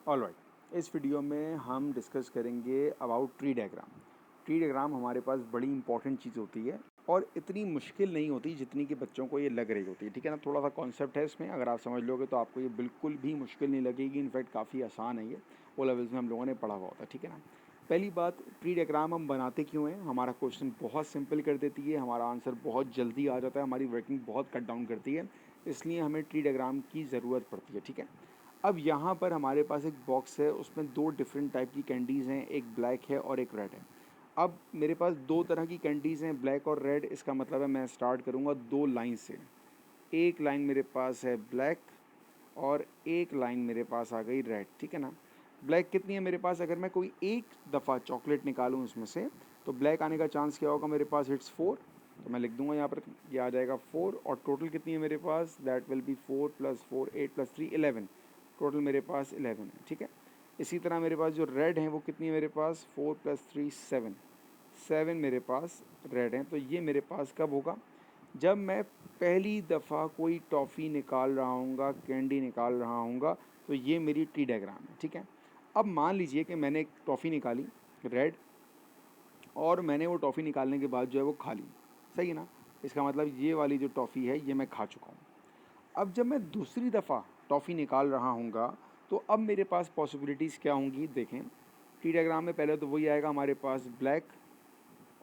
Alright, इस video में हम डिस्कस करेंगे about tree diagram. Tree diagram हमारे पास बड़ी इंपॉर्टेंट चीज़ होती है और इतनी मुश्किल नहीं होती जितनी कि बच्चों को ये लग रही होती है। ठीक है ना, थोड़ा सा कॉन्सेप्ट है इसमें, अगर आप समझ लोगे तो आपको ये बिल्कुल भी मुश्किल नहीं लगेगी। इनफैक्ट काफ़ी आसान है ये, वो लेवल्स में हम लोगों ने पढ़ा हुआ होता है। ठीक है ना, पहली बात, ट्री डायग्राम हम बनाते क्यों हैं? हमारा क्वेश्चन बहुत सिंपल कर देती है, हमारा आंसर बहुत जल्दी आ जाता है, हमारी वर्किंग बहुत कट डाउन करती है, इसलिए हमें ट्री डायग्राम की ज़रूरत पड़ती है। ठीक है, अब यहाँ पर हमारे पास एक बॉक्स है, उसमें दो डिफरेंट टाइप की कैंडीज़ हैं, एक ब्लैक है और एक रेड है। अब मेरे पास दो तरह की कैंडीज़ हैं, ब्लैक और रेड। इसका मतलब है मैं स्टार्ट करूँगा दो लाइन से। एक लाइन मेरे पास है ब्लैक और एक लाइन मेरे पास आ गई रेड। ठीक है ना, ब्लैक कितनी है मेरे पास? अगर मैं कोई एक दफ़ा चॉकलेट निकालूँ उसमें से, तो ब्लैक आने का चांस क्या होगा मेरे पास? इट्स 4। तो मैं लिख दूंगा यहाँ पर, ये आ जाएगा 4। और टोटल कितनी है मेरे पास? That will be 4 + 4 8 + 3 11। टोटल मेरे पास 11 है। ठीक है, इसी तरह मेरे पास जो रेड है वो कितनी है मेरे पास? 4 + 3 7। 7 मेरे पास रेड है। तो ये मेरे पास कब होगा? जब मैं पहली दफ़ा कोई टॉफ़ी निकाल रहा हूँगा, कैंडी निकाल रहा हूँगा, तो ये मेरी टी डायग्राम है। ठीक है, अब मान लीजिए कि मैंने एक टॉफ़ी निकाली रेड, और मैंने वो टॉफ़ी निकालने के बाद जो है वो खा ली। सही है ना, इसका मतलब ये वाली जो टॉफ़ी है ये मैं खा चुका हूँ। अब जब मैं दूसरी दफ़ा टॉफ़ी निकाल रहा हूँगा, तो अब मेरे पास पॉसिबिलिटीज़ क्या होंगी देखें। टी डायग्राम में पहले तो वही आएगा हमारे पास ब्लैक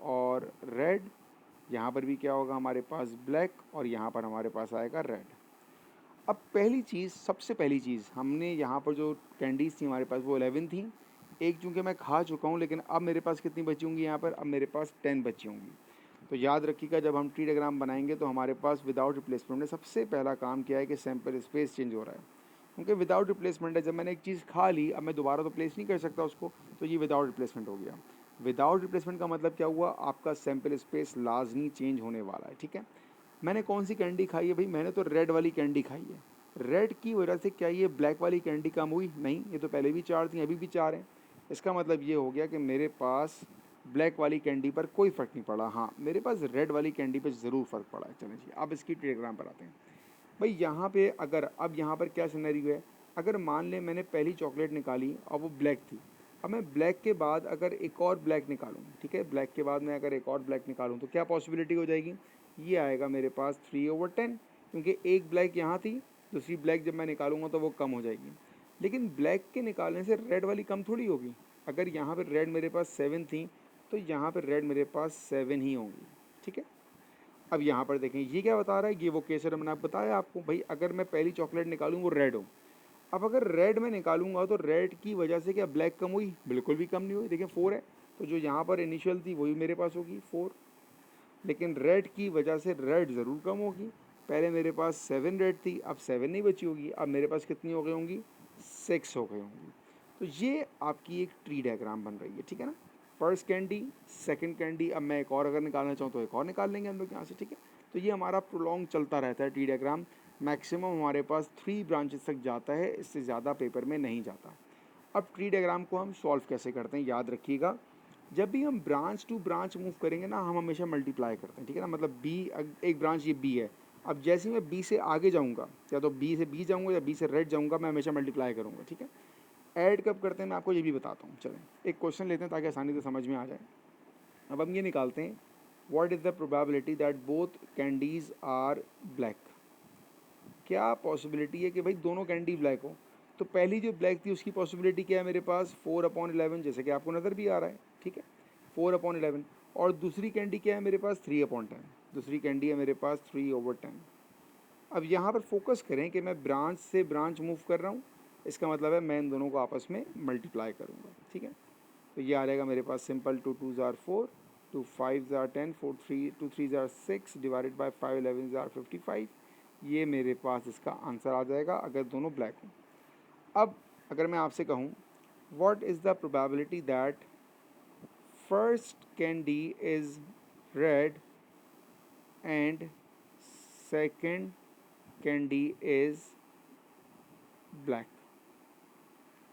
और रेड, यहाँ पर भी क्या होगा हमारे पास? ब्लैक, और यहाँ पर हमारे पास आएगा रेड। अब पहली चीज़, सबसे पहली चीज़, हमने यहाँ पर जो कैंडीज़ थी हमारे पास वो 11 थी। एक चूँकि मैं खा चुका हूँ, लेकिन अब मेरे पास कितनी बची होंगी यहाँ पर? अब मेरे पास 10 बची होंगी। तो याद रखिएगा, जब हम ट्री डायग्राम बनाएंगे तो हमारे पास विदाउट रिप्लेसमेंट में सबसे पहला काम क्या है कि सैंपल स्पेस चेंज हो रहा है, क्योंकि विदाउट रिप्लेसमेंट है। जब मैंने एक चीज़ खा ली, अब मैं दोबारा तो प्लेस नहीं कर सकता उसको, तो ये विदाउट रिप्लेसमेंट हो गया। विदाउट रिप्लेसमेंट का मतलब क्या हुआ? आपका सैंपल स्पेस लाजमी चेंज होने वाला है। ठीक है, मैंने कौन सी कैंडी खाई है भाई? मैंने तो रेड वाली कैंडी खाई है। रेड की वजह से क्या ये ब्लैक वाली कैंडी कम हुई? नहीं, ये तो पहले भी 4 थी, अभी भी 4 हैं। इसका मतलब ये हो गया कि मेरे पास ब्लैक वाली कैंडी पर कोई फ़र्क नहीं पड़ा। हाँ, मेरे पास रेड वाली कैंडी पर ज़रूर फ़र्क पड़ा है। चलिए जी, अब इसकी डायग्राम पर आते हैं। भाई यहाँ पे अगर, अब यहाँ पर क्या सिनेरियो है? अगर मान लें मैंने पहली चॉकलेट निकाली और वो ब्लैक थी, अब मैं ब्लैक के बाद अगर एक और ब्लैक निकालूँ, ठीक है, ब्लैक के बाद मैं अगर एक और ब्लैक निकालूँ तो क्या पॉसिबिलिटी हो जाएगी? ये आएगा मेरे पास 3/10, क्योंकि एक ब्लैक यहाँ थी, दूसरी ब्लैक जब मैं निकालूंगा तो वो कम हो जाएगी। लेकिन ब्लैक के निकालने से रेड वाली कम थोड़ी होगी। अगर यहाँ पर रेड मेरे पास 7 थी, तो यहाँ पर रेड मेरे पास 7 ही होंगी। ठीक है, अब यहाँ पर देखें ये क्या बता रहा है, ये वो केसर मैंने आप बताया आपको। भाई अगर मैं पहली चॉकलेट निकालूँ वो रेड हो, अब अगर रेड में निकालूंगा तो रेड की वजह से क्या ब्लैक कम हुई? बिल्कुल भी कम नहीं हुई। देखिए 4 है, तो जो यहाँ पर इनिशियल थी वही मेरे पास होगी 4। लेकिन रेड की वजह से रेड ज़रूर कम होगी। पहले मेरे पास 7 रेड थी, अब 7 नहीं बची होगी, अब मेरे पास कितनी हो गई होंगी? 6 हो गई होंगी। तो ये आपकी एक ट्री डायग्राम बन रही है। ठीक है ना, फर्स्ट कैंडी, सेकंड कैंडी, अब मैं एक और अगर निकालना चाहूँ तो एक और निकाल लेंगे हम लोग यहाँ से। ठीक है, तो ये हमारा प्रोलॉन्ग चलता रहता है ट्री डायग्राम। मैक्सिमम हमारे पास 3 ब्रांचेस तक जाता है, इससे ज़्यादा पेपर में नहीं जाता। अब ट्री डायग्राम को हम सॉल्व कैसे करते हैं, याद रखिएगा। जब भी हम ब्रांच टू ब्रांच मूव करेंगे ना, हम हमेशा मल्टीप्लाई करते हैं। ठीक है ना, मतलब बी, एक ब्रांच ये बी है, अब जैसे ही मैं बी से आगे जाऊंगा, या तो बी से बी जाऊंगा या बी से रेड जाऊंगा, मैं हमेशा मल्टीप्लाई करूंगा। ठीक है, ऐड कब करते हैं मैं आपको ये भी बताता हूँ। चलें एक क्वेश्चन लेते हैं ताकि आसानी से समझ में आ जाए। अब हम ये निकालते हैं, what is the probability that both candies are black? क्या पॉसिबिलिटी है कि भाई दोनों कैंडी ब्लैक हो? तो पहली जो ब्लैक थी उसकी पॉसिबिलिटी क्या है मेरे पास? 4/11, जैसे कि आपको नज़र भी आ रहा है। ठीक है, 4/11। और दूसरी कैंडी क्या है मेरे पास? 3/10। दूसरी कैंडी है मेरे पास 3/10। अब यहाँ पर फोकस करें कि मैं ब्रांच से ब्रांच मूव कर रहा हूँ, इसका मतलब है मैं इन दोनों को आपस में मल्टीप्लाई करूँगा। ठीक है, तो ये आ जाएगा मेरे पास simple, 2 2s are 4, 2 5s are 10, 2 3s are 6, divided by 5 11s are 55। ये मेरे पास इसका आंसर आ जाएगा अगर दोनों ब्लैक हों। अब अगर मैं आपसे कहूँ, what is the probability that first candy is red and second candy is black?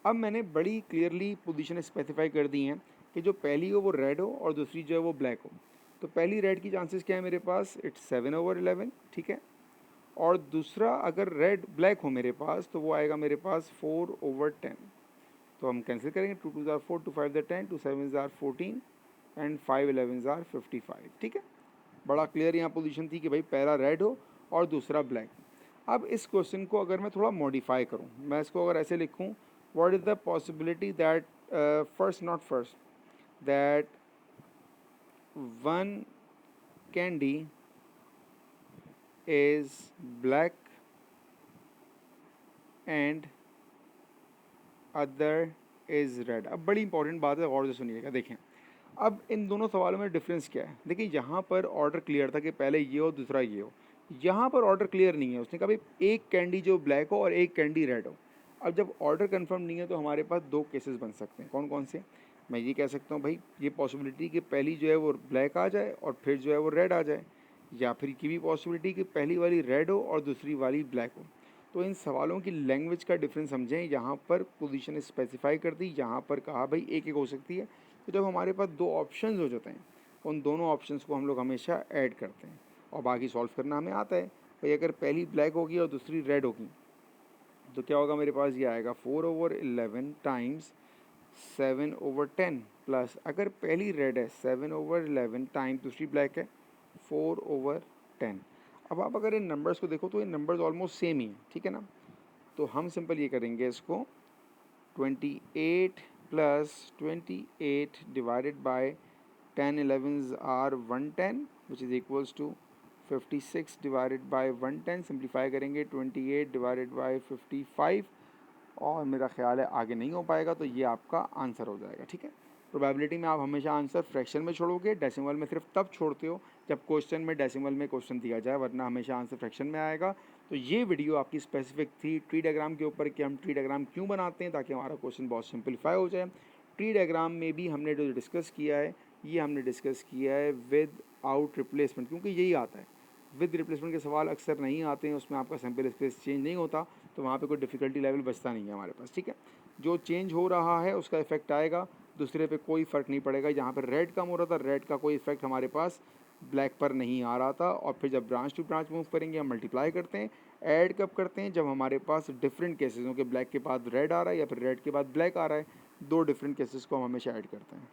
अब मैंने बड़ी क्लियरली पोजीशन स्पेसिफाई कर दी हैं कि जो पहली हो वो रेड हो और दूसरी जो है वो ब्लैक हो। तो पहली रेड की चांसेस क्या है मेरे पास? इट्स 7/11। ठीक है, और दूसरा अगर रेड ब्लैक हो मेरे पास तो वो आएगा मेरे पास 4/10। तो हम कैंसिल करेंगे, 2 2 ज़ार 4, 2 5 ज़ार 10, 2 7 ज़ार 14 एंड 5 11 ज़ार 55। ठीक है, बड़ा क्लियर यहाँ पोजीशन थी कि भाई पहला रेड हो और दूसरा ब्लैक। अब इस क्वेश्चन को अगर मैं थोड़ा मॉडिफाई करूँ, मैं इसको अगर ऐसे लिखूँ, what is the possibility that first not first that one candy is black and other is red. अब बड़ी इंपॉर्टेंट बात है, गौर से सुनिएगा। देखें अब इन दोनों सवालों में डिफरेंस क्या है। देखिए यहाँ पर ऑर्डर क्लियर था कि पहले ये हो दूसरा ये हो, यहाँ पर ऑर्डर क्लियर नहीं है। उसने कहा भाई एक कैंडी जो ब्लैक हो और एक कैंडी रेड हो। अब जब ऑर्डर कंफर्म नहीं है तो हमारे पास दो केसेस बन सकते हैं। कौन कौन से? मैं ये कह सकता हूँ भाई ये पॉसिबिलिटी कि पहली जो है वो ब्लैक आ जाए और फिर जो है वो रेड आ जाए, या फिर की भी पॉसिबिलिटी कि पहली वाली रेड हो और दूसरी वाली ब्लैक हो। तो इन सवालों की लैंग्वेज का डिफरेंस समझें। यहाँ पर पोजीशन स्पेसिफाई कर दी, यहाँ पर कहा भाई एक एक हो सकती है। तो जब हमारे पास दो ऑप्शंस हो जाते हैं, उन दोनों ऑप्शंस को हम लोग हमेशा ऐड करते हैं और बाकी सॉल्व करना हमें आता है। भाई अगर पहली ब्लैक होगी और दूसरी रेड होगी तो क्या होगा, मेरे पास ये आएगा 4/11 टाइम्स 7/10 प्लस, अगर पहली रेड है 7/11 टाइम्स दूसरी ब्लैक है 4/10। अब आप अगर इन नंबर्स को देखो तो ये नंबर्स ऑलमोस्ट सेम ही हैं, ठीक है ना। तो हम सिंपल ये करेंगे इसको 28 plus 28 divided by 10 11s are 110 which is equals to 56 divided by 110। Simplify करेंगे 28 डिवाइडेड बाय 55 और मेरा ख्याल है आगे नहीं हो पाएगा, तो ये आपका आंसर हो जाएगा। ठीक है, प्रोबेबिलिटी में आप हमेशा आंसर फ्रैक्शन में छोड़ोगे, डेसिमल में सिर्फ तब छोड़ते हो जब क्वेश्चन में डेसिमल में क्वेश्चन दिया जाए, वरना हमेशा आंसर फ्रैक्शन में आएगा। तो ये वीडियो आपकी स्पेसिफिक थी ट्री डायग्राम के ऊपर कि हम ट्री डायग्राम क्यों बनाते हैं, ताकि हमारा क्वेश्चन बहुत सिंपलीफाई हो जाए। ट्री डायग्राम में भी हमने जो डिस्कस किया है, ये हमने डिस्कस किया है विद आउट रिप्लेसमेंट, क्योंकि यही आता है। विद रिप्लेसमेंट के सवाल अक्सर नहीं आते हैं, उसमें आपका सैम्पल स्पेस चेंज नहीं होता, तो वहाँ पे कोई डिफ़िकल्टी लेवल बचता नहीं है हमारे पास। ठीक है, जो चेंज हो रहा है उसका इफेक्ट आएगा, दूसरे पे कोई फ़र्क नहीं पड़ेगा। जहाँ पर रेड कम हो रहा था, रेड का कोई इफेक्ट हमारे पास ब्लैक पर नहीं आ रहा था। और फिर जब ब्रांच टू ब्रांच मूव करेंगे हम मल्टीप्लाई करते हैं। ऐड कब करते हैं? जब हमारे पास डिफरेंट केसेस हों कि ब्लैक के बाद रेड आ रहा है या फिर रेड के बाद ब्लैक आ रहा है, दो डिफरेंट केसेस को हम हमेशा ऐड करते हैं।